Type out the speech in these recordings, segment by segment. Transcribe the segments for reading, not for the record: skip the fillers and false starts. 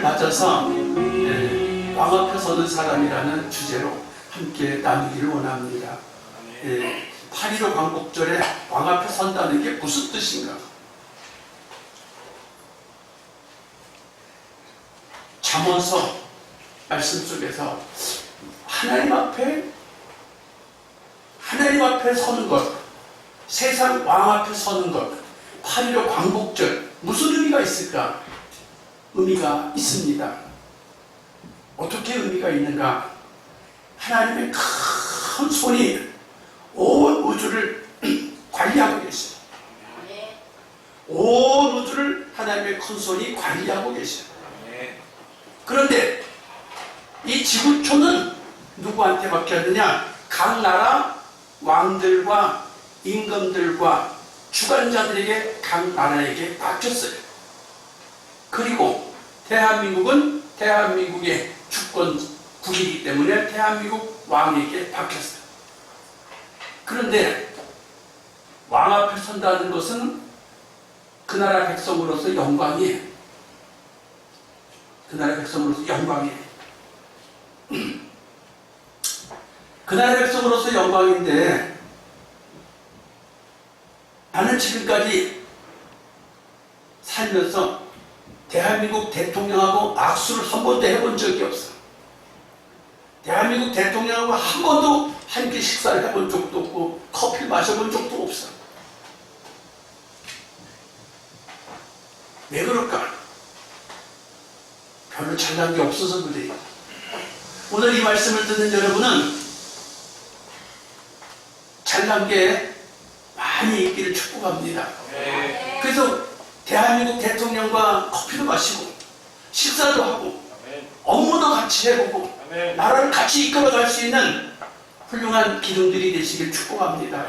맞아서 왕 앞에 서는 사람이라는 주제로 함께 나누기를 원합니다. 8.15 광복절에 왕 앞에 선다는 게 무슨 뜻인가? 잠언서 말씀 속에서 하나님 앞에 서는 것, 세상 왕 앞에 서는 것, 8.15 광복절 무슨 의미가 있을까? 의미가 있습니다. 어떻게 의미가 있는가? 하나님의 큰 손이 온 우주를 관리하고 계셔요. 온 우주를 하나님의 큰 손이 관리하고 계셔요. 그런데 이 지구촌은 누구한테 맡겼느냐? 각 나라 왕들과 임금들과 주관자들에게, 각 나라에게 맡겼어요. 그리고 대한민국은 대한민국의 주권국이기 때문에 대한민국 왕에게 맡겼어요. 그런데 왕 앞에 선다는 것은 그 나라 백성으로서 영광이에요. 그 나라 백성으로서 영광이에요. 그 나라 백성으로서 영광인데, 나는 지금까지 살면서 대한민국 대통령하고 악수를 한 번도 해본 적이 없어. 대한민국 대통령하고 한 번도 함께 식사를 해본 적도 없고 커피를 마셔본 적도 없어. 왜 그럴까? 별로 잘난 게 없어서 그래요. 오늘 이 말씀을 듣는 여러분은 잘난 게 많이 있기를 축복합니다. 그래서 대한민국 대통령과 커피도 마시고 식사도 하고 업무도 같이 해보고 나라를 같이 이끌어갈 수 있는 훌륭한 기둥들이 되시길 축복합니다.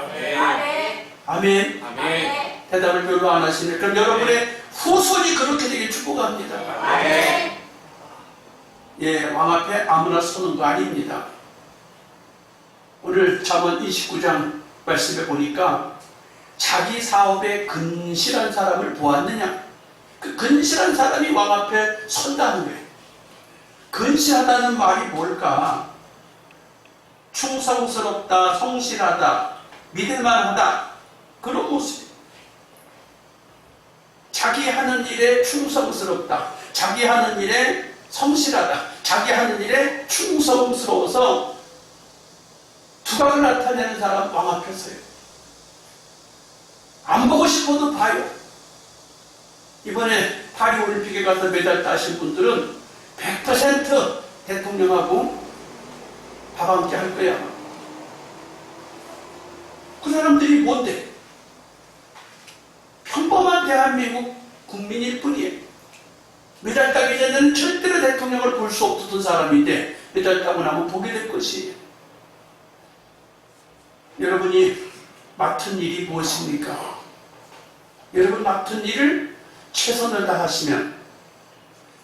아멘. 대답을 별로 안 하시네. 그럼 여러분의 후손이 그렇게 되길 축복합니다. 왕 앞에 아무나 서는 거 아닙니다. 오늘 잠언 29장 말씀에 보니까 자기 사업에 근실한 사람을 보았느냐? 그 근실한 사람이 왕 앞에 선다는 거예요. 근실하다는 말이 뭘까? 충성스럽다, 성실하다, 믿을만하다, 그런 모습이에요. 자기 하는 일에 충성스럽다, 자기 하는 일에 성실하다, 자기 하는 일에 충성스러워서 두각을 나타내는 사람 왕 앞에 서요. 안 보고 싶어도 봐요. 이번에 파리올림픽에 가서 메달 따신 분들은 100% 대통령하고 밥 함께 할 거야. 그 사람들이 뭔데? 평범한 대한민국 국민일 뿐이에요. 메달 따기 전에는 절대로 대통령을 볼 수 없었던 사람인데 메달 따고 나면 보게 될 것이에요. 여러분이 맡은 일이 무엇입니까? 여러분 맡은 일을 최선을 다하시면,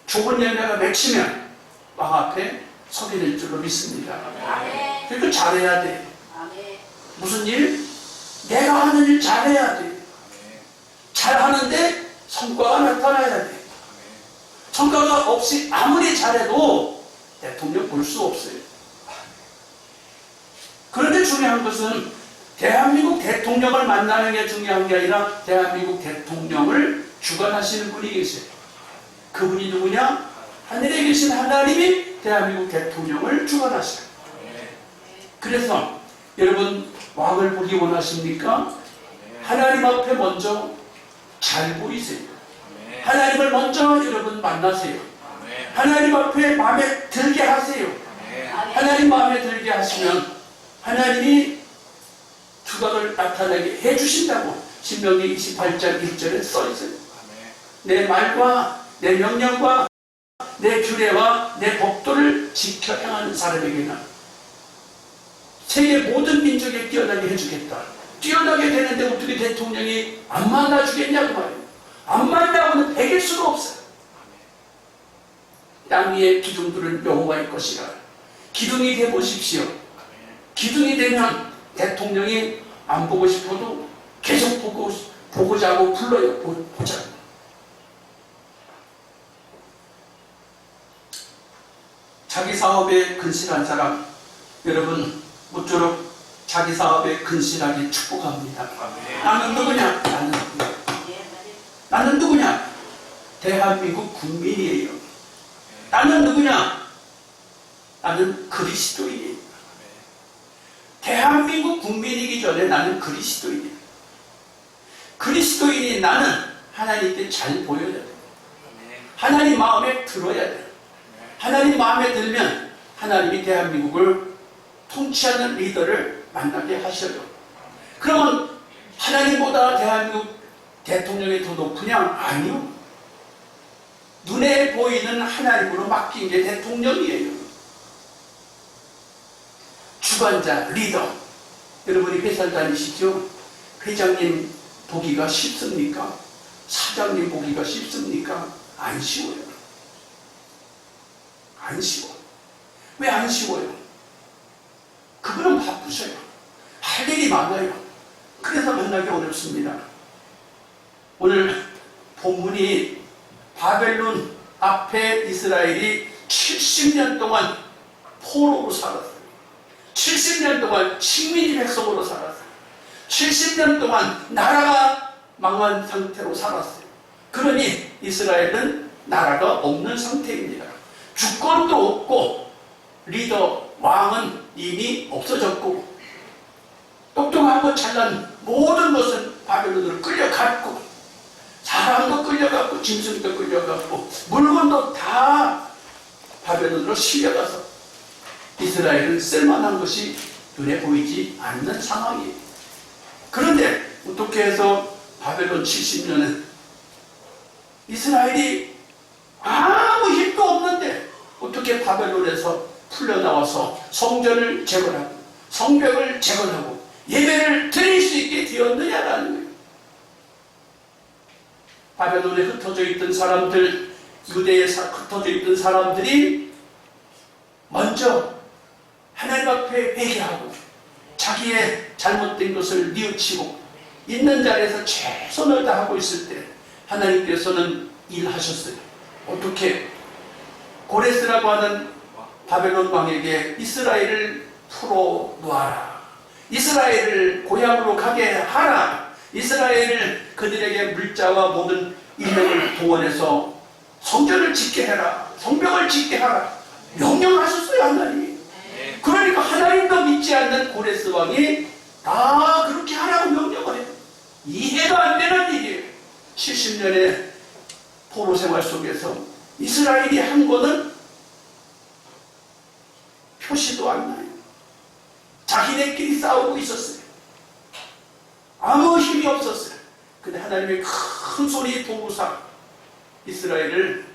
좁은 열매가 맺히면 왕 앞에 서게 될 줄로 믿습니다. 그러니까 잘해야 돼. 무슨 일? 내가 하는 일 잘해야 돼. 잘하는데 성과가 나타나야 돼. 성과가 없이 아무리 잘해도 대통령 볼 수 없어요. 그런데 중요한 것은 대한민국 대통령을 만나는 게 중요한 게 아니라 대한민국 대통령을 주관하시는 분이 계세요. 그분이 누구냐? 하늘에 계신 하나님이 대한민국 대통령을 주관하셔요. 그래서 여러분 왕을 보기 원하십니까? 하나님 앞에 먼저 잘 보이세요. 하나님을 먼저 여러분 만나세요. 하나님 앞에 마음에 들게 하세요. 하나님 마음에 들게 하시면 하나님이 두각을 나타나게 해주신다고 신명기 28장 1절에 써있어요. 내 말과 내 명령과 내 규례와 내 법도를 지켜 행하는 사람에게는 세계 모든 민족에 뛰어나게 해주겠다. 뛰어나게 되는데 어떻게 대통령이 안 만나주겠냐고 말이에요. 안 만나고는 배길 수가 없어요. 땅 위에 기둥들은 여호와의 것이라. 기둥이 되보십시오. 기둥이 되면 대통령이 안 보고 싶어도 계속 보고자 하고 불러요. 보자. 사업에 근실한 사람, 여러분 모쪼록 자기 사업에 근실하기 축복합니다. 나는 누구냐? 나는 누구냐? 대한민국 국민이에요. 나는 누구냐? 나는 그리스도인이에요. 대한민국 국민이기 전에 나는 그리스도인이에요. 그리스도인이 나는 하나님께 잘 보여야 돼요. 하나님 마음에 들어야 돼요. 하나님 마음에 들면 하나님이 대한민국을 통치하는 리더를 만나게 하셔요. 그러면 하나님보다 대한민국 대통령이 더 높으냐? 아니요. 눈에 보이는 하나님으로 맡긴 게 대통령이에요. 주관자, 리더. 여러분이 회사를 다니시죠? 회장님 보기가 쉽습니까? 사장님 보기가 쉽습니까? 안 쉬워요. 안 쉬워. 왜 안 쉬워요? 그분은 바쁘셔요. 할 일이 많아요. 그래서 만나기 어렵습니다. 오늘 본문이 바벨론 앞에 이스라엘이 70년 동안 포로로 살았어요. 70년 동안 식민지 백성으로 살았어요. 70년 동안 나라가 망한 상태로 살았어요. 그러니 이스라엘은 나라가 없는 상태입니다. 주권도 없고 리더, 왕은 이미 없어졌고 똑똑하고 잘난 모든 것은 바벨론으로 끌려갔고 사람도 끌려갔고 짐승도 끌려갔고 물건도 다 바벨론으로 실려가서 이스라엘은 쓸만한 것이 눈에 보이지 않는 상황이에요. 그런데 어떻게 해서 바벨론 70년은 이스라엘이 아무 힘도 없는데 어떻게 바벨론에서 풀려나와서 성전을 재건하고 성벽을 재건하고 예배를 드릴 수 있게 되었느냐라는 거예요. 바벨론에 흩어져 있던 사람들, 유대에 흩어져 있던 사람들이 먼저 하나님 앞에 회개하고 자기의 잘못된 것을 뉘우치고 있는 자리에서 최선을 다하고 있을 때 하나님께서는 일하셨어요. 어떻게? 고레스라고 하는 바벨론 왕에게 이스라엘을 풀어놓아라. 이스라엘을 고향으로 가게 하라. 이스라엘을 그들에게 물자와 모든 인력을 동원해서 성전을 짓게 해라. 성벽을 짓게 하라. 명령하셨어요, 하나님이. 그러니까 하나님도 믿지 않는 고레스 왕이 다 그렇게 하라고 명령을 해요. 이해가 안 되는 일이에요. 70년의 포로 생활 속에서 이스라엘이 한 거는 표시도 안 나요. 자기네끼리 싸우고 있었어요. 아무 힘이 없었어요. 근데 하나님의 큰 손이 도우사 이스라엘을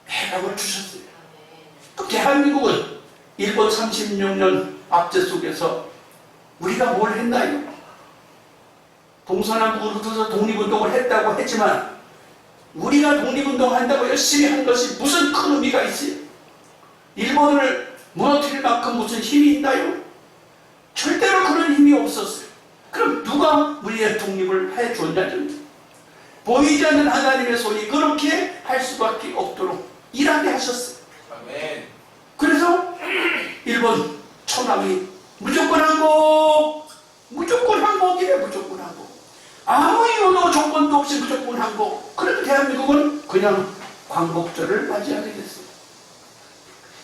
해방을 주셨어요. 또 대한민국은 일본 36년 압제 속에서 우리가 뭘 했나요? 동서남북으로 흩어서 독립운동을 했다고 했지만 우리가 독립운동한다고 열심히 한 것이 무슨 큰 의미가 있어요? 일본을 무너뜨릴 만큼 무슨 힘이 있나요? 절대로 그런 힘이 없었어요. 그럼 누가 우리의 독립을 해줬냐죠? 보이지 않는 하나님의 손이 그렇게 할 수밖에 없도록 일하게 하셨어요. 그래서 일본 천황이 무조건 항복, 무조건 항복이래. 무조건 항복. 아무 이유도 조건도 없이 무조건 항복. 그래도 대한민국은 그냥 광복절을 맞이하게 됐어요.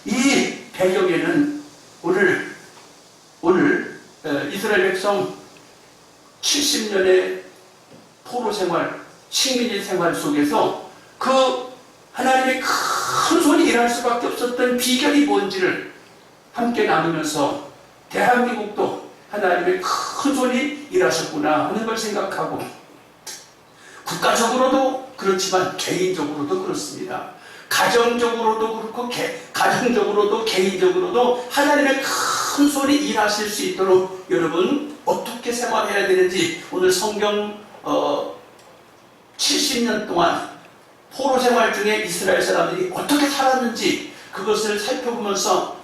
이 배경에는 오늘 이스라엘 백성 70년의 포로 생활, 식민지 생활 속에서 그 하나님의 큰 손이 일할 수밖에 없었던 비결이 뭔지를 함께 나누면서 대한민국도 하나님의 큰 손이 일하셨구나 하는 걸 생각하고 국가적으로도 그렇지만 개인적으로도 그렇습니다. 가정적으로도 그렇고 가정적으로도 개인적으로도 하나님의 큰 손이 일하실 수 있도록 여러분 어떻게 생활해야 되는지 오늘 성경 70년 동안 포로 생활 중에 이스라엘 사람들이 어떻게 살았는지 그것을 살펴보면서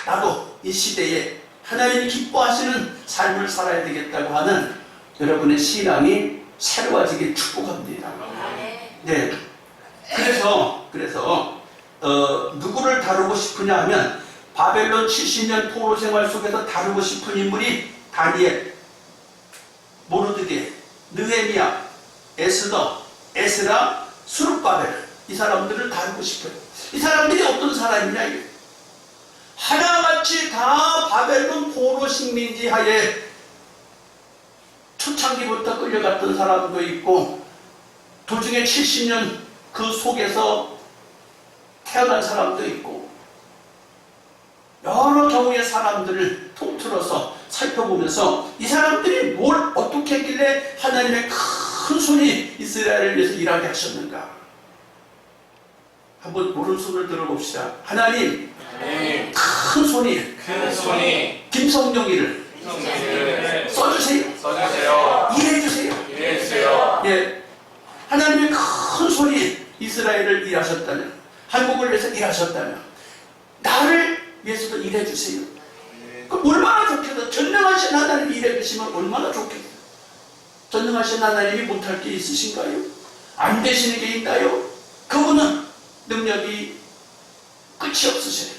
나도 이 시대에 하나님이 기뻐하시는 삶을 살아야 되겠다고 하는 여러분의 신앙이 새로워지길 축복합니다. 네. 그래서 누구를 다루고 싶으냐 하면 바벨론 70년 포로 생활 속에서 다루고 싶은 인물이 다니엘, 모르드게, 느헤미야, 에스더, 에스라, 수룹바벨, 이 사람들을 다루고 싶어요. 이 사람들이 어떤 사람이냐 이게. 하나같이 다 바벨론 포로 식민지 하에 초창기부터 끌려갔던 사람도 있고 도중에 70년 그 속에서 태어난 사람도 있고 여러 경우의 사람들을 통틀어서 살펴보면서 이 사람들이 뭘 어떻게 했길래 하나님의 큰 손이 이스라엘을 위해서 일하게 하셨는가. 한번 오른손을 들어봅시다. 하나님 큰 손이 김성룡이를 써주세요. 일해주세요. 예. 하나님의 큰 손이 이스라엘을 일하셨다면, 한국을 위해서 일하셨다면 나를 위해서도 일해주세요. 그럼 얼마나 좋겠어. 전능하신 하나님이 일해주시면 얼마나 좋겠어. 전능하신 하나님이 못할 게 있으신가요? 안 되시는 게 있나요? 그분은 능력이 끝이 없으세요.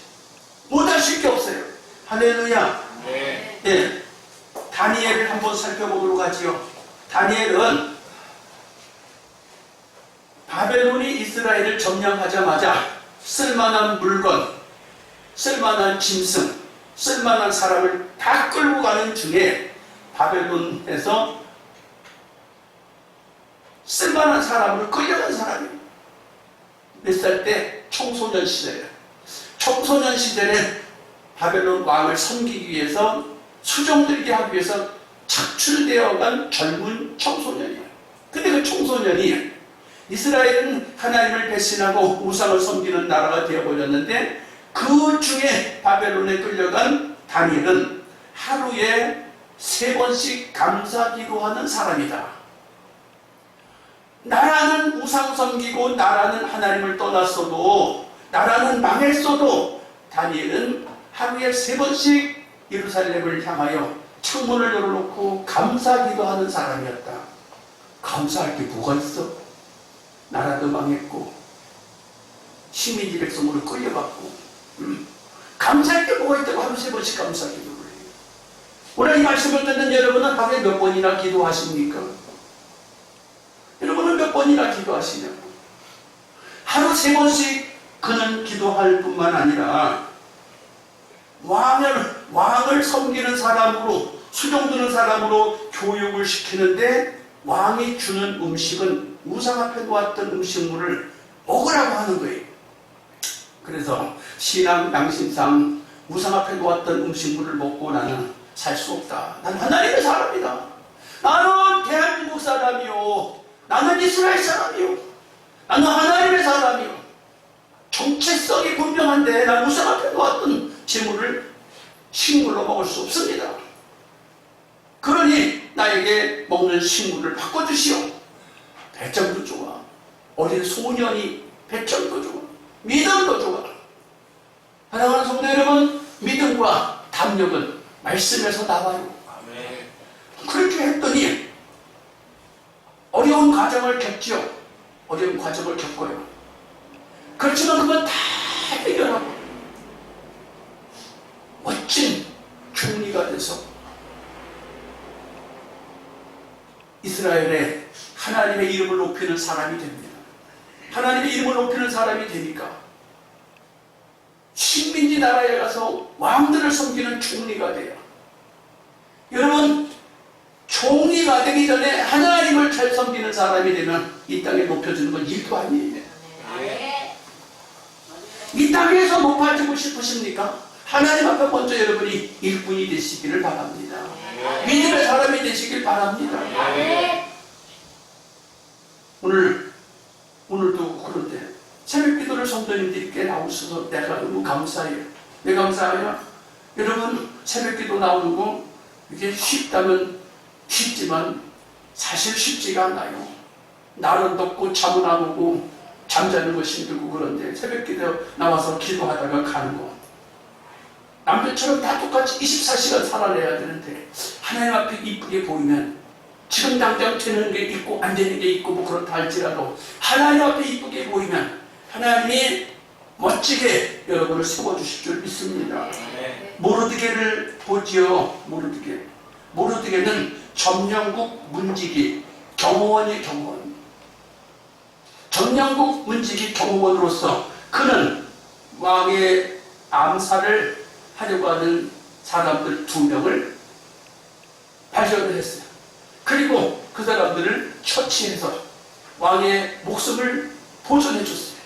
못하실 게 없어요. 할렐루야. 네. 예. 다니엘을 한번 살펴보도록 하지요. 다니엘은 바벨론이 이스라엘을 점령하자마자 쓸만한 물건, 쓸만한 짐승, 쓸만한 사람을 다 끌고 가는 중에 바벨론에서 쓸만한 사람을 끌려간 사람이에요. 몇 살 때? 청소년 시절에. 청소년 시절에 바벨론 왕을 섬기기 위해서 수종들게 하기 위해서 착출되어간 젊은 청소년이에요. 근데 그 청소년이 이스라엘은 하나님을 배신하고 우상을 섬기는 나라가 되어버렸는데 그 중에 바벨론에 끌려간 다니엘은 하루에 3번씩 감사기도하는 사람이다. 나라는 우상 섬기고 나라는 하나님을 떠났어도 나라는 망했어도 다니엘은 하루에 3번씩 예루살렘을 향하여 창문을 열어놓고 감사기도하는 사람이었다. 감사할 게 뭐가 있어? 나라도 망했고 식민지 백성으로 끌려갔고 감사할 게 뭐가 있다고 하루 3번씩 감사기도를 해요. 오늘 이 말씀을 듣는 여러분은 하루에 몇 번이나 기도하십니까? 여러분은 몇 번이나 기도하시냐고. 하루 3번씩 그는 기도할 뿐만 아니라 왕을 섬기는 사람으로 수종드는 사람으로 교육을 시키는데 왕이 주는 음식은 우상 앞에 놓았던 음식물을 먹으라고 하는 거예요. 그래서 신앙 양심상 우상 앞에 놓았던 음식물을 먹고 나는 살 수 없다. 나는 하나님의 사람이다. 나는 대한민국 사람이요. 나는 이스라엘 사람이요. 나는 하나님의 사람이요. 정체성이 분명한데 난 우상 앞에 놓았던 재물을 식물로 먹을 수 없습니다. 그러니 나에게 먹는 식물을 바꿔주시오. 배짱도 좋아. 어린 소년이 배짱도 좋아. 믿음도 좋아. 사랑하는 성도 여러분, 믿음과 담력은 말씀에서 나와요. 그렇게 했더니 어려운 과정을 겪죠. 어려운 과정을 겪어요. 그렇지만 그건 다 해결하고 멋진 총리가 돼서 이스라엘에 하나님의 이름을 높이는 사람이 됩니다. 하나님의 이름을 높이는 사람이 되니까 식민지 나라에 가서 왕들을 섬기는 총리가 돼요. 여러분, 총리가 되기 전에 하나님을 잘 섬기는 사람이 되면 이 땅에 높여주는 건 일도 아니에요. 이 땅에서 높아지고 싶으십니까? 하나님 앞에 먼저 여러분이 일꾼이 되시기를 바랍니다. 믿음의 사람이 되시길 바랍니다. 오늘도 그런데 새벽 기도를 성도님들께 나오셔서 내가 너무 감사해요. 왜 감사해요? 여러분, 새벽 기도 나오는 거 이게 쉽다면 쉽지만 사실 쉽지가 않아요. 날은 덥고 잠은 안 오고 잠자는 거 힘들고 그런데 새벽 기도 나와서 기도하다가 가는 거. 남편처럼 다 똑같이 24시간 살아내야 되는데 하나님 앞에 이쁘게 보이면 지금 당장 되는 게 있고 안 되는 게 있고 뭐 그렇다 할지라도 하나님 앞에 이쁘게 보이면 하나님이 멋지게 여러분을 세워주실 줄 믿습니다. 모르드게를 보지요. 모르드게는 점령국 문지기 경호원의 경호원. 점령국 문지기 경호원으로서 그는 왕의 암살을 하려고 하는 사람들 2명을 발견을 했어요. 그리고 그 사람들을 처치해서 왕의 목숨을 보존해 줬어요.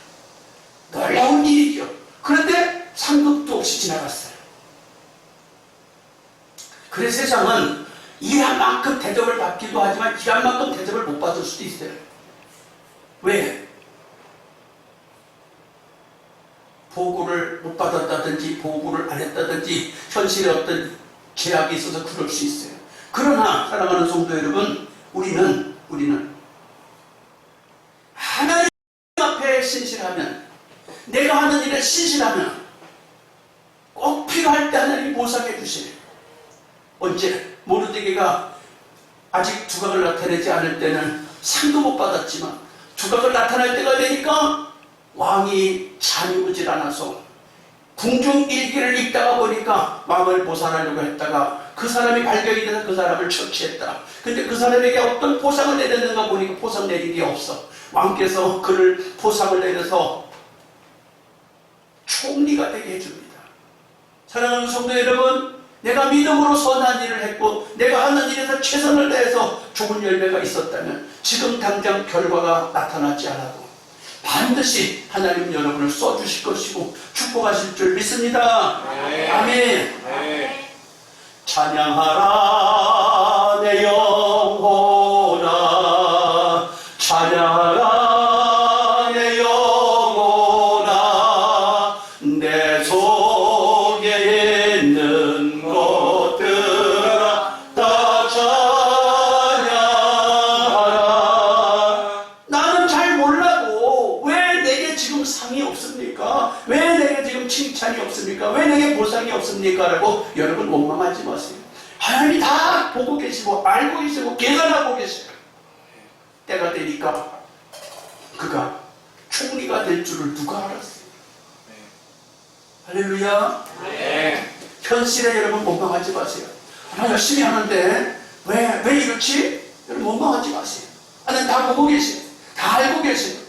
놀라운 일이죠. 그런데 상급도 없이 지나갔어요. 그래서 세상은 일한 만큼 대접을 받기도 하지만 일한 만큼 대접을 못 받을 수도 있어요. 왜? 보고를 못 받았다든지 보고를 안 했다든지 현실에 어떤 제약이 있어서 그럴 수 있어요. 그러나 사랑하는 성도 여러분, 우리는 하나님 앞에 신실하면, 내가 하는 일에 신실하면 꼭 필요할 때 하나님이 보상해 주시래요. 언제? 모르드게가 아직 두각을 나타내지 않을 때는 상도 못 받았지만 두각을 나타낼 때가 되니까 왕이 잠이 오질 않아서 궁중 일기를 읽다가 보니까 왕을 보살하려고 했다가 그 사람이 발견이 돼서 그 사람을 처치했다. 근데 그 사람에게 어떤 보상을 내렸는가 보니까 보상 내린 게 없어. 왕께서 그를 보상을 내려서 총리가 되게 해줍니다. 사랑하는 성도 여러분, 내가 믿음으로 선한 일을 했고 내가 하는 일에서 최선을 다해서 좋은 열매가 있었다면 지금 당장 결과가 나타나지 않아도 반드시 하나님 여러분을 써주실 것이고 축복하실 줄 믿습니다. 아멘. 찬양하라 내 영혼아, 찬양하라 내 영혼아, 내 속에 있는 것들아 다 찬양하라. 나는 잘 몰라도 왜 내게 지금 상이 없습니까? 왜 내게 지금 칭찬이 없습니까? 왜 내게 보상이 없습니까? 라고 여러분 원망하지 마세요. 하나님이 다 보고 계시고 알고 계시고 계산하고 계셔요. 때가 되니까 그가 총리가 될 줄을 누가 알았어요? 할렐루야. 현실에 여러분 원망하지 마세요. 나 열심히 하는데 왜 이렇지? 여러분 원망하지 마세요. 하나님 다 보고 계세요. 다 알고 계세요.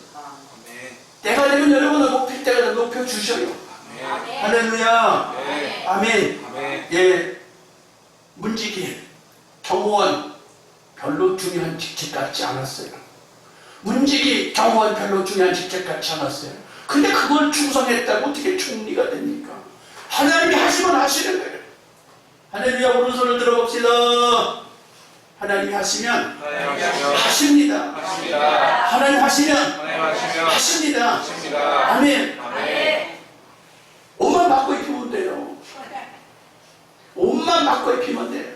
때가 되면 여러분을 높일 때가 되면 높여주셔요. 할렐루야. 아멘. 예, 문지기 경호원 별로 중요한 직책 같지 않았어요. 문지기 경호원 별로 중요한 직책 같지 않았어요. 근데 그걸 충성했다고 어떻게 총리가 됩니까? 하나님이 하시면 하시는 거예요. 할렐루야. 오른손을 들어봅시다. 하나님이 하시면 하십니다. 하나님 하시면 하십니다. 아멘. 옷만 바꿔 입히면 돼요. 옷만 바꿔 입히면 돼요.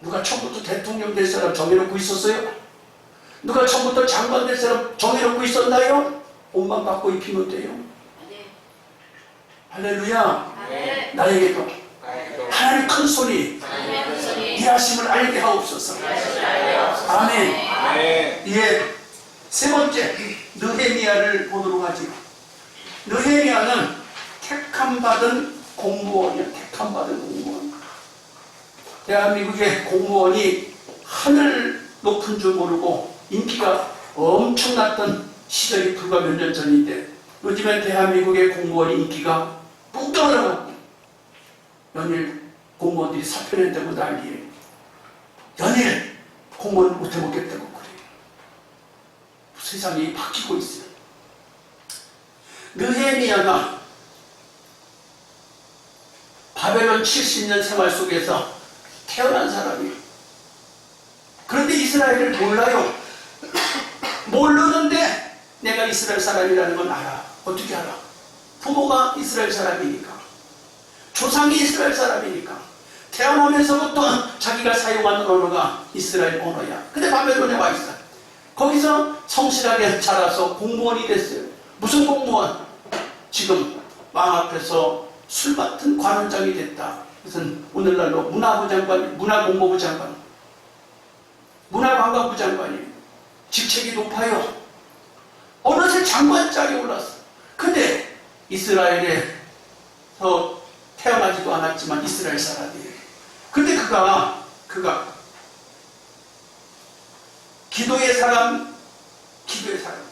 누가 처음부터 대통령 될 사람 정해놓고 있었어요? 누가 처음부터 장관 될 사람 정해놓고 있었나요? 옷만 바꿔 입히면 돼요. 할렐루야. 나에게도 하나님 큰 소리 일하심을 알게 하옵소서. 아멘. 예, 세 번째 느헤미야를 보도록 하죠. 느헤미야는 택함받은 공무원이야. 택함받은 공무원. 대한민국의 공무원이 하늘 높은 줄 모르고 인기가 엄청났던 시절이 불과 몇 년 전인데 요즘엔 대한민국의 공무원이 인기가 뚝 떨어져가고 연일 공무원들이 사표 낸다고 난리예요. 연일 공무원 못해먹겠다고 그래요. 세상이 바뀌고 있어요. 느헤미야가 바벨론 70년 생활 속에서 태어난 사람이에요. 그런데 이스라엘을 몰라요. 모르는데 내가 이스라엘 사람이라는 건 알아. 어떻게 알아? 부모가 이스라엘 사람이니까, 조상이 이스라엘 사람이니까, 태어나면서부터 자기가 사용하는 언어가 이스라엘 언어야. 근데 바벨론에 와 있어. 거기서 성실하게 자라서 공무원이 됐어요. 무슨 공무원? 지금 왕 앞에서 술 맡은 관원장이 됐다. 무슨 오늘날로 문화부 장관, 문화공보부 장관, 문화관광부 장관이 직책이 높아요. 어느새 장관장에 올랐어. 근데 이스라엘에서 태어나지도 않았지만 이스라엘 사람이에요. 근데 그가 기도의 사람.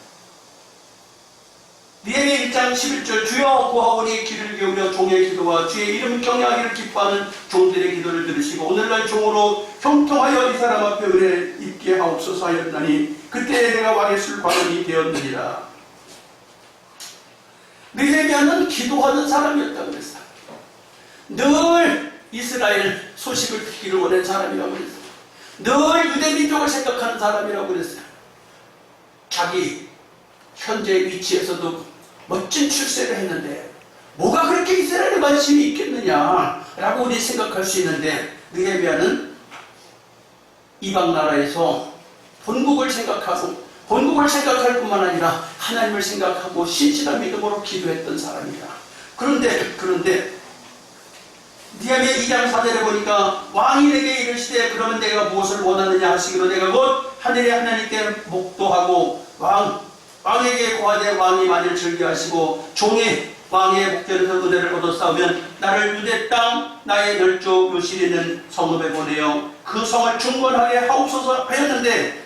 느헤미야 1장 11절 주여 구하오니 귀를 기울여 종의 기도와 주의 이름 경외하기를 기뻐하는 종들의 기도를 들으시고 오늘날 종으로 형통하여 이 사람 앞에 은혜 입게 하옵소서 하였나니 그때 내가 왕의 술관원이 되었느니라. 느헤미야는 기도하는 사람이었다고 그랬어요. 늘 이스라엘 소식을 듣기를 원하는 사람이라고 그랬어요. 늘 유대민족을 생각하는 사람이라고 그랬어요. 자기 현재 위치에서도 멋진 출세를 했는데 뭐가 그렇게 이스라엘에 관심이 있겠느냐라고 우리 생각할 수 있는데 느헤미야는 이방 나라에서 본국을 생각할 뿐만 아니라 하나님을 생각하고 신실한 믿음으로 기도했던 사람이다. 그런데 느헤미야 2장 4절에 보니까 왕이 내게 이르시되 그러면 내가 무엇을 원하느냐 하시기로 내가 곧 하늘의 하나님께 목도하고 왕에게 고하되 왕이 만일 즐겨하시고 종의 왕의 목전에서 은혜를 얻어싸우면 나를 유대 땅 나의 열조 요실에 있는 성읍에 보내어 그 성을 중건하게 하옵소서 하였는데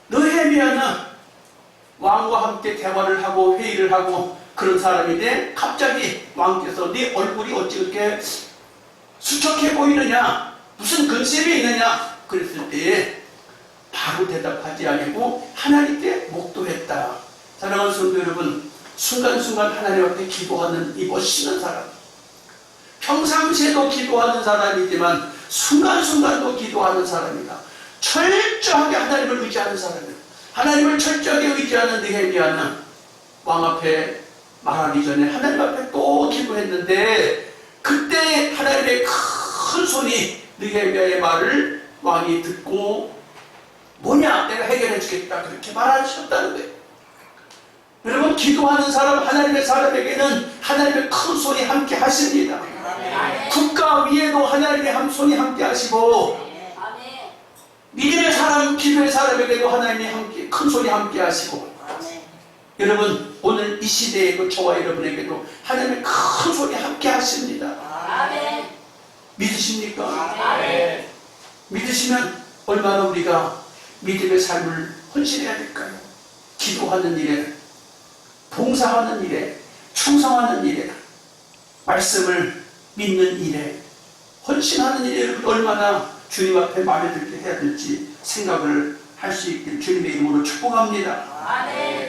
느헤미야는 왕과 함께 대화를 하고 회의를 하고 그런 사람인데 갑자기 왕께서 네 얼굴이 어찌 그렇게 수척해 보이느냐 무슨 근심이 있느냐 그랬을 때에 바로 대답하지 아니고 하나님께 목도했다. 사랑하는 성도 여러분, 순간순간 하나님 앞에 기도하는 이 멋있는 사람, 평상시에도 기도하는 사람이지만 순간순간도 기도하는 사람이다. 철저하게 하나님을 의지하는 사람이다. 하나님을 철저하게 의지하는 느헤미야는 왕 앞에 말하기 전에 하나님 앞에 또 기도했는데 그때 하나님의 큰 손이 느헤미야의 말을 왕이 듣고 뭐냐 내가 해결해 주겠다 그렇게 말하셨다는 거예요. 여러분 기도하는 사람 하나님의 사람에게는 하나님의 큰 손이 함께 하십니다. 국가 위에도 하나님의 한 손이 함께 하시고 믿음의 사람 기도의 사람에게도 하나님이 함께 큰 손이 함께 하시고 여러분 오늘 이 시대에도 저와 여러분에게도 하나님의 큰 손이 함께 하십니다. 믿으십니까? 믿으시면 얼마나 우리가 믿음의 삶을 헌신해야 될까요? 기도하는 일에, 봉사하는 일에, 충성하는 일에, 말씀을 믿는 일에, 헌신하는 일에 얼마나 주님 앞에 마음에 들게 해야 될지 생각을 할 수 있길 주님의 이름으로 축복합니다.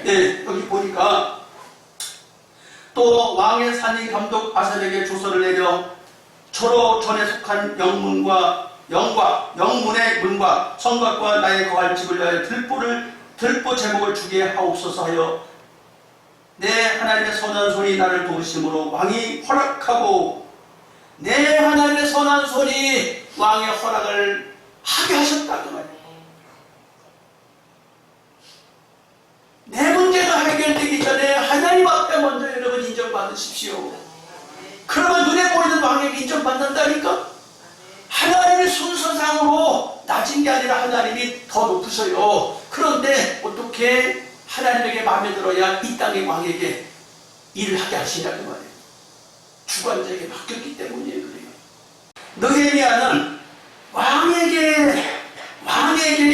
네, 여기 보니까 또 왕의 산이 감독 아살에게 조서를 내려 저로 전에 속한 영문의 문과 성곽과 나의 거할 집을 위하여 들보 제목을 주게 하옵소서 하여 내 하나님의 선한 손이 나를 도우심으로 왕이 허락하고 내 하나님의 선한 손이 왕의 허락을 하게 하셨다고 말이에요. 내 문제가 해결되기 전에 하나님 앞에 먼저 여러분 인정받으십시오. 그러면 눈에 보이는 왕에게 인정받는다니까? 하나님의 순서상으로 낮은 게 아니라 하나님이 더 높으셔요. 그런데 어떻게 하나님에게 마음에 들어야 이 땅의 왕에게 일을 하게 하시냐고 말이에요. 주관자에게 맡겼기 때문이에요. 그래요. 느헤미야는 왕에게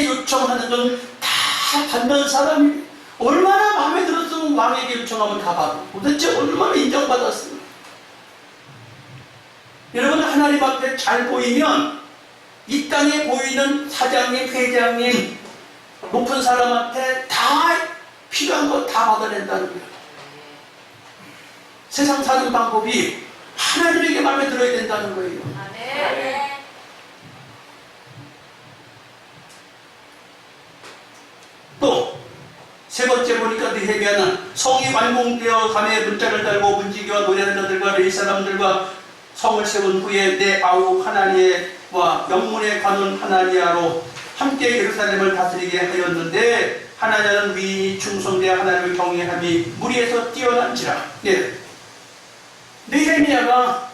요청하는 건 다 받는 사람이 얼마나 마음에 들었으면 왕에게 요청하면 다 받고 도대체 얼마나 인정받았습니까? 여러분 하나님 앞에 잘 보이면 이 땅에 보이는 사장님, 회장님, 높은 사람한테 다 필요한 거 다 받아낸다는 거예요. 세상 사는 방법이 하나님에게 마음에 들어야 된다는 거예요. 또 세 번째 보니까 느헤미야는 성이 완공되어 감에 문자를 달고 문지기와 노래하는 자들과 레위 사람들과 성을 세운 후에 내 아우 하나니와 영문의 관원 하나니아로 함께 예루살렘을 다스리게 하였는데 하나니아는 위 충성되 하나님을 경외함이 무리에서 뛰어난지라. 느헤미야가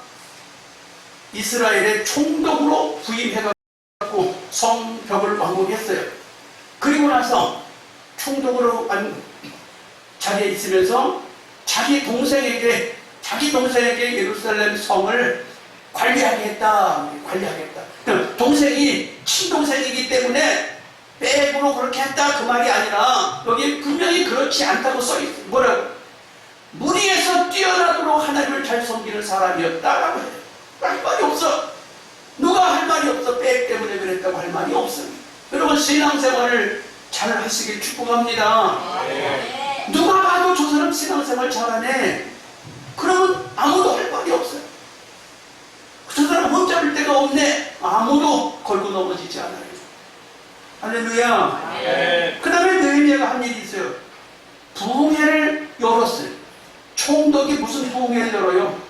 이스라엘의 총독으로 부임해가지고 성벽을 완공했어요. 그리고 나서 총독으로 자리에 있으면서 자기 동생에게 예루살렘 성을 관리하겠다. 동생이 친동생이기 때문에 백으로 그렇게 했다 그 말이 아니라 여기 분명히 그렇지 않다고 써있어요. 뭐라고? 무리에서 뛰어나도록 하나님을 잘 섬기는 사람이었다라고 해요. 할 말이 없어. 누가 할 말이 없어. 백 때문에 그랬다고 할 말이 없어요. 여러분 신앙생활을 잘 하시길 축복합니다. 누가 봐도 저 사람 신앙생활 잘하네. 그러면 아무도 할 말이 없어요. 저 사람 혼잡을 데가 없네. 아무도 걸고 넘어지지 않아요. 할렐루야. 그 다음에 느헤미야가 한 일이 있어요. 부흥회를 열었어요. 총독이 무슨 부흥회를 열어요?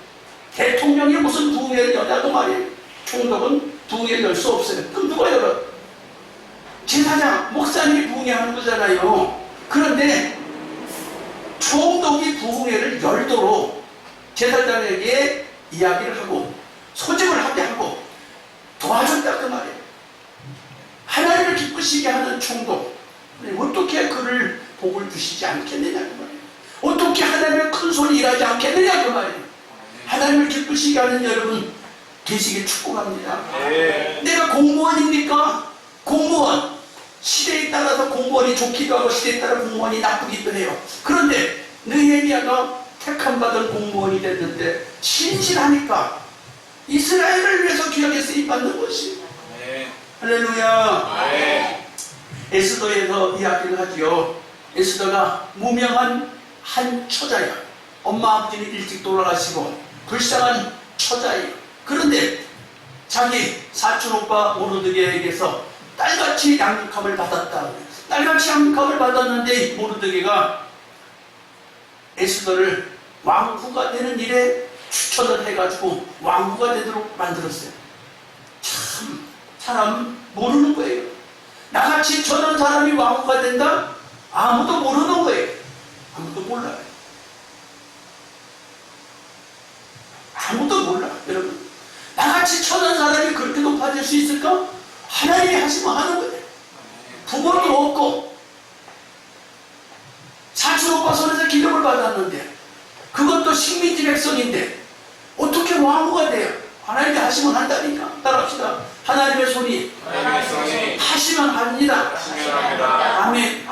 대통령이 무슨 부흥회를 여냐고 말이에요. 총독은 부흥회를 열 수 없어요. 그럼 누가 열어? 제사장, 목사님이 부흥회하는 거잖아요. 그런데 총독이 부흥회를 열도록 제사장에게 이야기를 하고 소집을 하게 하고 도와줬다 그 말이에요. 하나님을 기쁘시게 하는 총독, 어떻게 그를 복을 주시지 않겠느냐 그 말이에요. 어떻게 하나님의 큰 손이 일하지 않겠느냐 그 말이에요. 하나님을 기쁘시게 하는 여러분 되시길 축복합니다. 내가 공무원입니까? 공무원, 시대에 따라서 공무원이 좋기도 하고 시대에 따라 공무원이 나쁘기도 해요. 그런데 느헤미야가 택함받은 공무원이 됐는데 신실하니까 이스라엘을 위해서 귀하게 쓰임받는 것이. 할렐루야. 에스더에서 이야기를 하지요. 에스더가 무명한 한 처자야. 엄마 아버지는 일찍 돌아가시고 불쌍한 처자예요. 그런데 자기 사촌 오빠 모르드게에게서 딸같이 양육함을 받았다. 딸같이 양육함을 받았는데 모르드게가 에스더를 왕후가 되는 일에 추천을 해가지고 왕후가 되도록 만들었어요. 참 사람 모르는 거예요. 나같이 저런 사람이 왕후가 된다? 아무도 모르는 거예요. 아무도 몰라요. 아무도 몰라. 여러분 나같이 천한 사람이 그렇게 높아질 수 있을까? 하나님이 하시면 하는 거예요. 부모도 없고 사촌 오빠 손에서 기름을 받았는데 그것도 식민지 백성인데 어떻게 왕후가 돼요? 하나님이 하시면 한다니까. 따라합시다. 하나님의 손이 하시면 합니다. 아멘.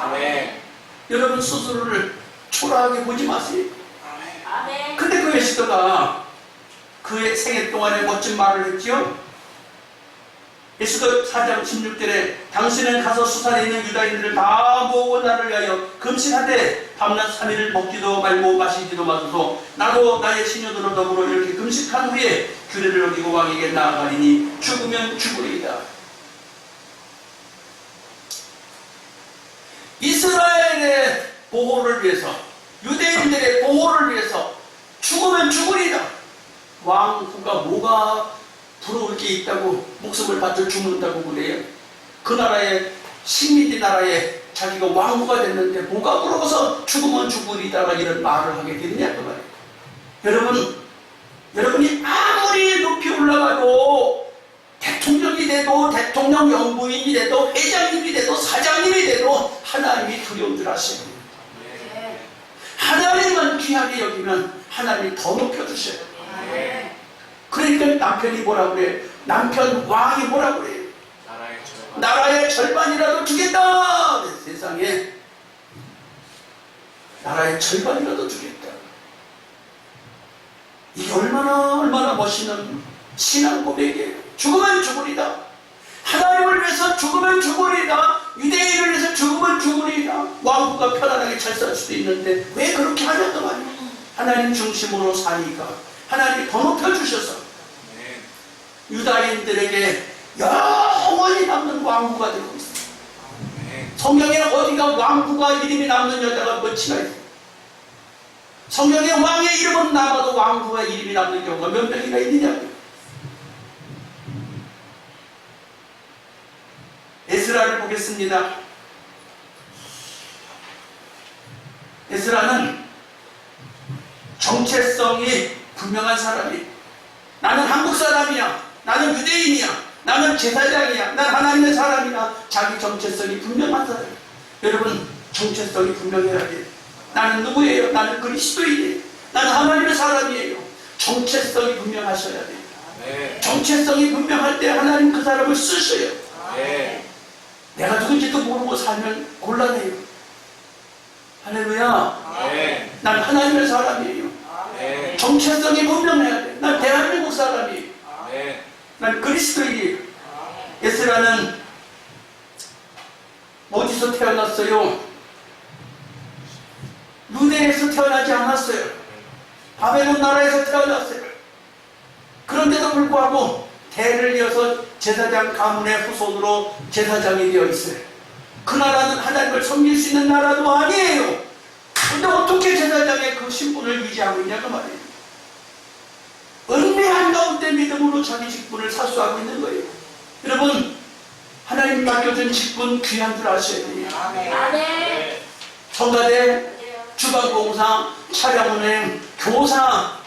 여러분 스스로를 초라하게 보지 마세요. 근데 그 에스더가 그의 생애 동안에 멋진 말을 했지요. 에스더 4장 16절에 당신은 가서 수산에 있는 유다인들을 다 모으고 나를 위하여 금식하되 밤낮 3일을 먹지도 말고 마시지도 마소서. 나도 나의 시녀들로 더불어 이렇게 금식한 후에 규례를 어기고 왕에게 나아가리니 죽으면 죽으리이다. 이스라엘의 보호를 위해서, 유대인들의 보호를 위해서 죽으면 죽으리이다. 왕후가 뭐가 부러울 게 있다고 목숨을 바쳐 죽는다고 그래요? 그 나라의 식민지 나라에 자기가 왕후가 됐는데 뭐가 부러워서 죽으면 죽으리다가 이런 말을 하게 됐냐 그 말이에요. 여러분이 아무리 높이 올라가도 대통령이 돼도 대통령 영부인이 돼도 회장님이 돼도 사장님이 돼도 하나님이 두려운 줄 아셔야 돼요. 하나님만 귀하게 여기면 하나님이 더 높여주셔요. 그러니까 남편이 뭐라고 그래? 남편 왕이 뭐라고 그래요? 나라의 절반이라도 주겠다. 세상에 나라의 절반이라도 주겠다. 이게 얼마나 멋있는 신앙 고백이에요. 죽으면 죽으리다. 하나님을 위해서 죽으면 죽으리다. 유대인을 위해서 죽으면 죽으리다. 왕후가 편안하게 잘 살 수도 있는데 왜 그렇게 하냐고 말이에요. 하나님 중심으로 사니까 하나님이 더 높여주셔서 유다인들에게 영원히 남는 왕후가 되고 있어요. 성경에 어디가 왕후가 이름이 남는 여자가 몇이나 있어요. 성경에 왕의 이름은 남아도 왕후가 이름이 남는 경우가 몇 명이나 있느냐고요. 에스라를 보겠습니다. 에스라는 정체성이 분명한 사람이, 나는 한국 사람이야, 나는 유대인이야, 나는 제사장이야, 난 하나님의 사람이야. 자기 정체성이 분명한 사람이에요. 여러분 정체성이 분명해야 돼. 나는 누구예요? 나는 그리스도인이에요. 나는 하나님의 사람이에요. 정체성이 분명하셔야 돼요. 네. 정체성이 분명할 때 하나님 그 사람을 쓰셔요. 네. 내가 누군지도 모르고 살면 곤란해요. 할렐루야. 네. 난 하나님의 사람이에요. 네. 정체성이 분명해야 돼. 난 대한민국 사람이에요. 네. 난 그리스도인이에요. 에스라는 어디서 태어났어요? 유대에서 태어나지 않았어요. 바벨론 나라에서 태어났어요. 그런데도 불구하고 대를 이어서 제사장 가문의 후손으로 제사장이 되어 있어요. 그 나라는 하나님을 섬길 수 있는 나라도 아니에요. 근데 어떻게 제사장의 그 신분을 유지하고 있냐 그 말이에요. 은밀한 가운데 믿음으로 자기 직분을 사수하고 있는 거예요. 여러분, 하나님 맡겨준 직분 귀한 줄 아셔야 돼요. 아멘. 성가대, 주방공사, 차량운행, 교사,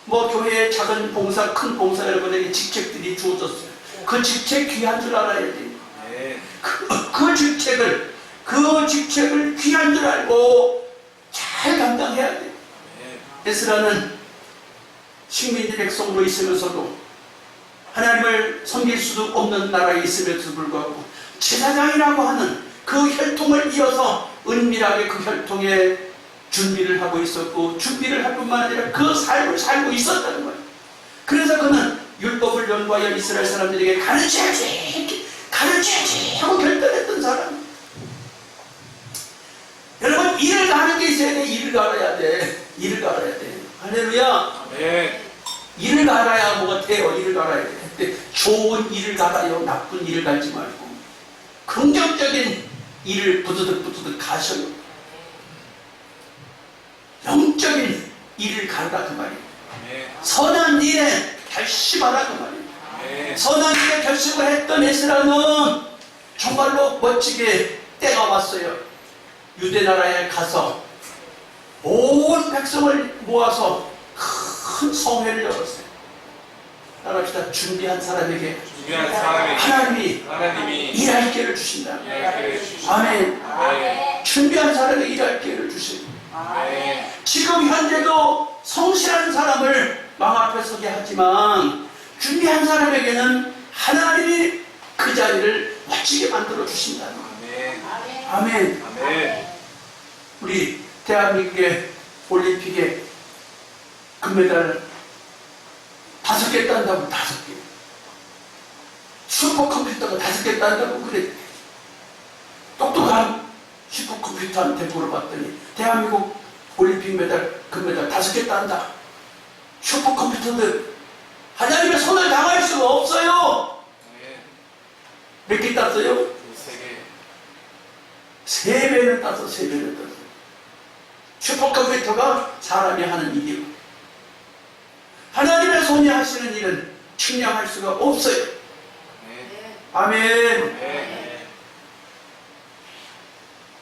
교회의 작은 봉사, 큰 봉사 여러분에게 직책들이 주어졌어요. 그 직책 귀한 줄 알아야 돼요. 그 직책을 귀한 줄 알고 잘 감당해야 돼요. 에스라는 식민지 백성으로 있으면서도 하나님을 섬길 수도 없는 나라에 있음에도 불구하고 제사장이라고 하는 그 혈통을 이어서 은밀하게 그 혈통에 준비를 하고 있었고, 준비를 할 뿐만 아니라 그 삶을 살고 있었다는 거예요. 그래서 그는 율법을 연구하여 이스라엘 사람들에게 가르쳐야지 하고 결단했던 사람. 여러분, 일을 가는 게 있어야 돼. 일을 갈아야 돼. 할렐루야. 네. 일을 갈아야 뭐가 돼요. 일을 갈아야 돼. 근데 좋은 일을 갈아요. 나쁜 일을 갈지 말고 긍정적인 일을 부드득 가셔요. 영적인 일을 갈라 그 말이에요. 선한 일에 결심하라 그 말이에요. 선한 일에 결심을 했던 에스라는 정말로 멋지게 때가 왔어요. 유대 나라에 가서 온 백성을 모아서 큰 성회를 열었어요. 따라합시다. 준비한 사람에게 하나님이 일할 기회를 주신다. 아멘. 준비한 사람에게 일할 기회를 주십니다. 지금 현재도 성실한 사람을 망 앞에 서게 하지만 준비한 사람에게는 하나님이 그 자리를 멋지게 만들어 주신다. 아멘. 우리 대한민국의 올림픽에 금메달 5개 딴다고 5개. 슈퍼컴퓨터가 5개 딴다고 그래. 똑똑한 슈퍼컴퓨터한테 물어봤더니 대한민국 올림픽 메달, 금메달 5개 딴다. 슈퍼컴퓨터들 하나님의 손을 당할 수가 없어요. 몇 개 땄어요? 3배는 땄어. 3배는 땄어. 슈퍼컴퓨터가 사람이 하는 일이고 하나님의 손이 하시는 일은 측량할 수가 없어요. 아멘.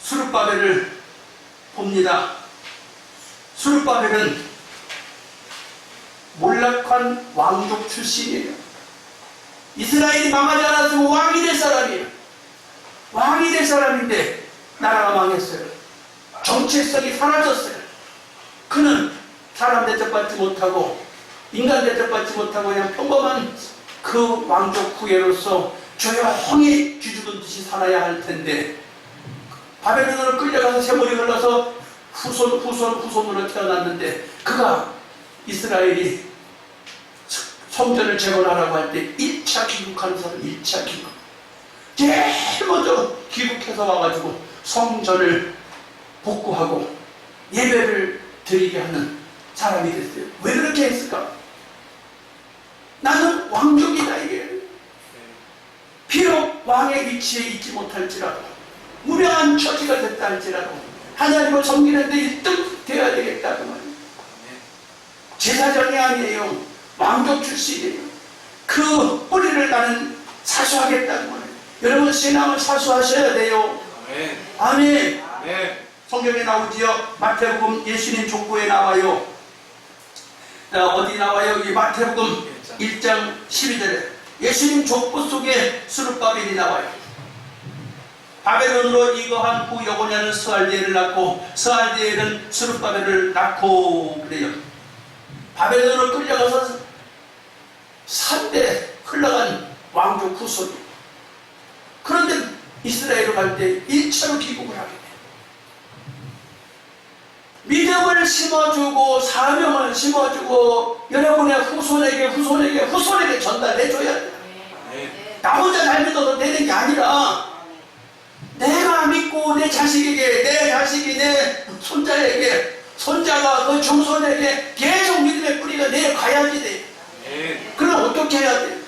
수르바벨을 봅니다. 수르바벨은 몰락한 왕족 출신이에요. 이스라엘이 망하지 않았으면 왕이 될 사람이에요. 왕이 될 사람인데 나라가 망했어요. 정체성이 사라졌어요. 그는 사람 대접받지 못하고 인간 대접받지 못하고 그냥 평범한 그 왕족 후예로서 조용히 쥐죽은 듯이 살아야 할 텐데 바벨론으로 끌려가서 세월이 흘러서 후손으로 태어났는데 그가 이스라엘이 성전을 재건하라고 할 때 1차 귀국하는 사람 1차 귀국 제일 먼저 귀국해서 와가지고 성전을 복구하고 예배를 드리게 하는 사람이 됐어요. 왜 그렇게 했을까? 나는 왕족이다 이게. 비록 왕의 위치에 있지 못할지라도 무명한 처지가 됐다 할지라도 하나님을 섬기는데 1등 되어야 되겠다 그 말이에요. 제사장이 아니에요. 왕족 출신이에요. 그 뿌리를 나는 사수하겠다는 거예요. 여러분 신앙을 사수하셔야 돼요. 아멘. 성경에 나오지요. 마태복음 예수님 족보에 나와요. 어디 나와요? 이 마태복음 1장 12절에 예수님 족보 속에 수르바벨이 나와요. 바벨론으로 이거한 후 여고냐는 스알디엘을 낳고 스알디엘은 스룹바벨을 낳고 그래요. 바벨론으로 끌려가서 3대 흘러간 왕족 후손이. 그런데 이스라엘로 갈 때 1차로 귀국을 하게 돼요. 믿음을 심어주고 사명을 심어주고 여러분의 후손에게 전달해줘야 돼요. 나 혼자 잘 믿어도 되는 게 아니라 내가 믿고 내 자식에게, 내 자식이 내 손자에게, 손자가 그 중손에게 계속 믿음의 뿌리가 내려가야지 돼. 그럼 어떻게 해야 돼?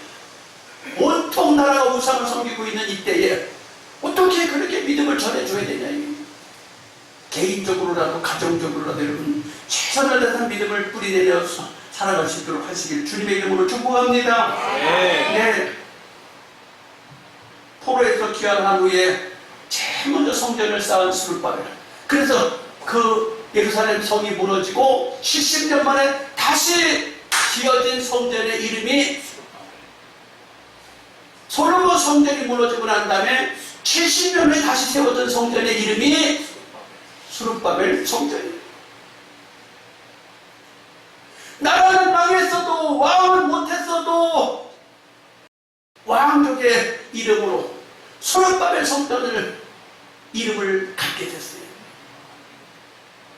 온통 나라가 우상을 섬기고 있는 이때에 어떻게 그렇게 믿음을 전해줘야 되냐. 개인적으로라도 가정적으로라도 여러분 최선을 다해서 믿음을 뿌리내려서 살아갈 수 있도록 하시길 주님의 이름으로 축복합니다. 네. 포로에서 귀환한 후에 제일 먼저 성전을 쌓은 스룹바벨. 그래서 그 예루살렘 성이 무너지고 70년 만에 다시 지어진 성전의 이름이 솔로몬 성전이 무너지고 난 다음에 70년 후에 다시 세워진 성전의 이름이 스룹바벨 성전이에요. 나라는 망했어도 왕은 못했어도 왕족의 이름으로 스룹바벨 성전을 이름을 갖게 됐어요.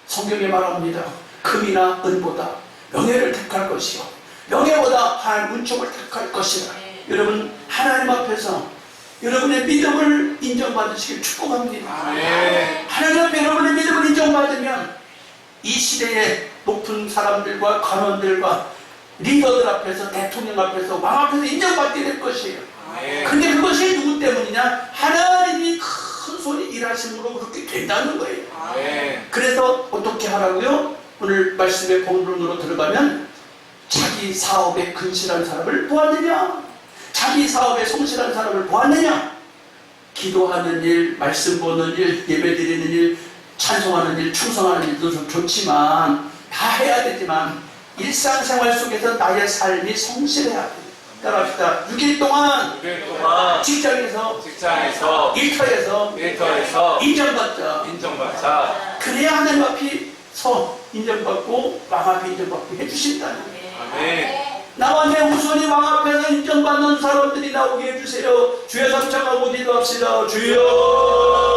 성경에 말합니다. 금이나 은보다 명예를 택할 것이요 명예보다 하나님 은총을 택할 것이라. 여러분 하나님 앞에서 여러분의 믿음을 인정받으시길 축복합니다. 하나님 앞에 여러분의 믿음을 인정받으면 이 시대의 높은 사람들과 관원들과 리더들 앞에서, 대통령 앞에서, 왕 앞에서 인정받게 될 것이에요. 근데 그것이 누구 때문이냐? 하나님이 큰 손이 일하심으로 그렇게 된다는 거예요. 그래서 어떻게 하라고요? 오늘 말씀의 본론으로 들어가면 자기 사업에 근실한 사람을 보았느냐? 자기 사업에 성실한 사람을 보았느냐? 기도하는 일, 말씀 보는 일, 예배 드리는 일, 찬송하는 일, 충성하는 일도 좋지만 다 해야 되지만 일상생활 속에서 나의 삶이 성실해야 돼요. 따라합시다. 6일 동안 직장에서 일터에서 인정받자. 그래야 하나님 앞에서 인정받고 왕 앞에 인정받고 해주신다는 거예요. 나와 내 후손이 왕 앞에서 인정받는 사람들이 나오게 해주세요. 주여 삼창하고 기도합시다. 주여